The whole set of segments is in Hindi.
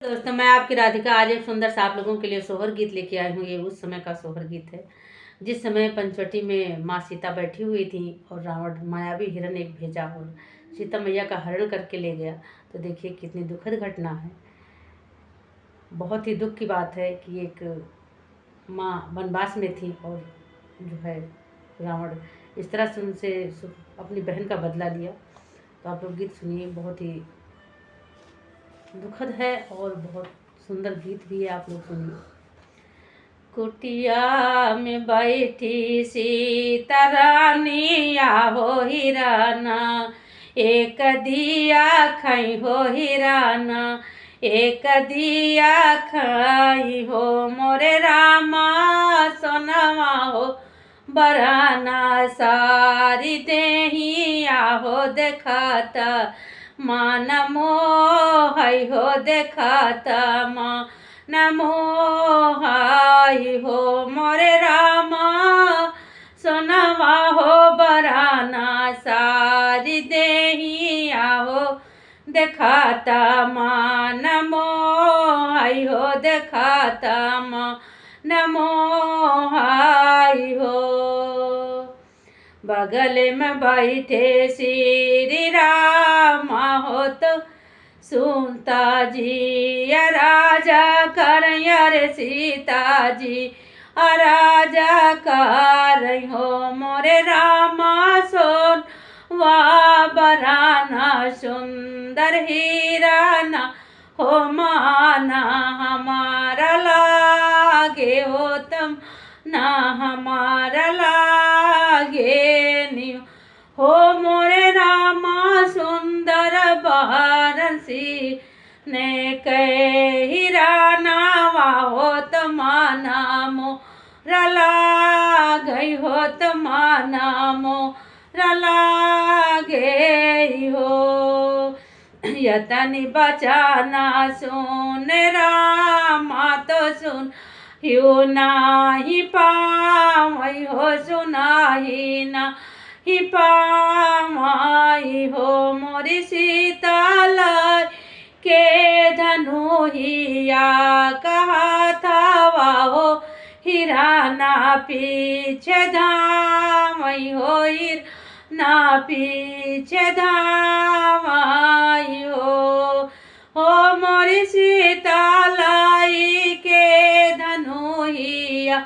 दोस्तों, मैं आपकी राधिका आज एक सुंदर सा आप लोगों के लिए सोहर गीत लेके आई हूँ। ये उस समय का सोहर गीत है जिस समय पंचवटी में माँ सीता बैठी हुई थी और रावण मायावी हिरण एक भेजा और सीता मैया का हरण करके ले गया। तो देखिए कितनी दुखद घटना है। बहुत ही दुख की बात है कि एक माँ वनवास में थी और जो है रावण इस तरह से उनसे अपनी बहन का बदला लिया। तो आप लोग गीत सुनिए, बहुत ही दुखद है और बहुत सुंदर गीत भी है, आप लोग सुनिए। कुटिया में बैठी सीता रानी आहो हिराना, एक दिया खाई हो हिराना, एक दिया खाई हो मोरे रामा सोनवा हो बराना, सारी देही आहो देखाता माँ नमो हाय हो देखाता माँ नमो हाय हो मोरे रामा सोनवा हो बराना, सारी देही आहो देखाता माँ नमो हाय हो देखाता माँ नमो हाय हो। बगल में बैठे श्री राम हो तो सुनता जी राजा कर सीता जी राजा कर हो मोरे रामा सोन वा बराना, सुंदर हीराना हो माना हमारा लागे हो तुम ना हमारा लागे नी हो मोरे रामा सुंदर बहरसी ने कहे हिराना हो तमाना मोरला गई हो तमाना मोरला गई हो। यतनी बचाना सुन रामा तो सुन यो नाही पावई हो सुनाही ना ही पावई हो मोरी सीता लाई के धनु हिया कहा था वाहो हिराना पीछे धामई हो हिर ना पीछे धामई हो मोरी सीता लाई के धनु हिया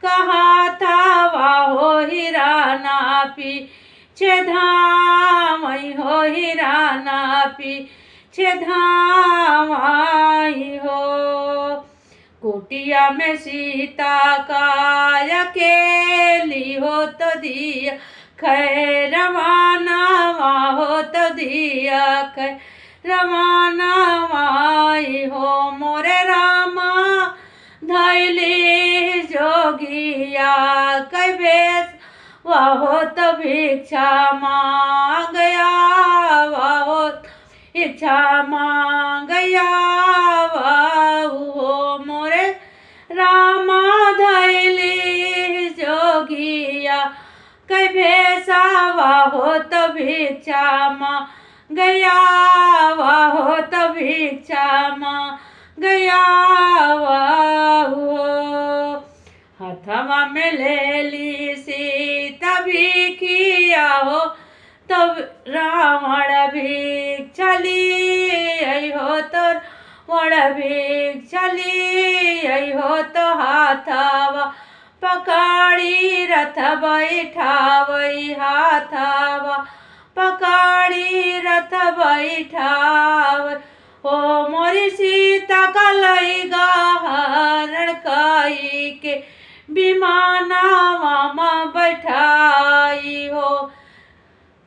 कहा था वाहो हिराना पीछे धामई हो हिराना पीछे धामई हो। कुटिया में सीता का अकेली हो तो दिया खैर रवाना हो तो दिया खैर रवाना वाई हो मोरे रामा धैली जोगिया कैबेस वाहो तो भिक्षा मांगया वाहो इच्छा मांगया वाहो मोरे रामा धैली जोगिया कैबेसा वाहो तो भिक्षा मांगया वाहो तो भिक्षा मांगया वाहो। हथवा में ले ली सीता भिखिया हो तब रावण भिक्षा ली हो तो रावण भिक्षा ली हो तो हाथवा पकड़ी रथ बैठावई हाथवा पकड़ी रथ बैठाव हो मोरी सीता का लईगा हरण काई के विमानवा में बैठाई हो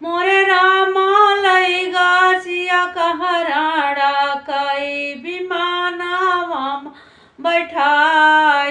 मोरे रामा लईगा सिया का हराड़ा काई विमानवा में बैठाई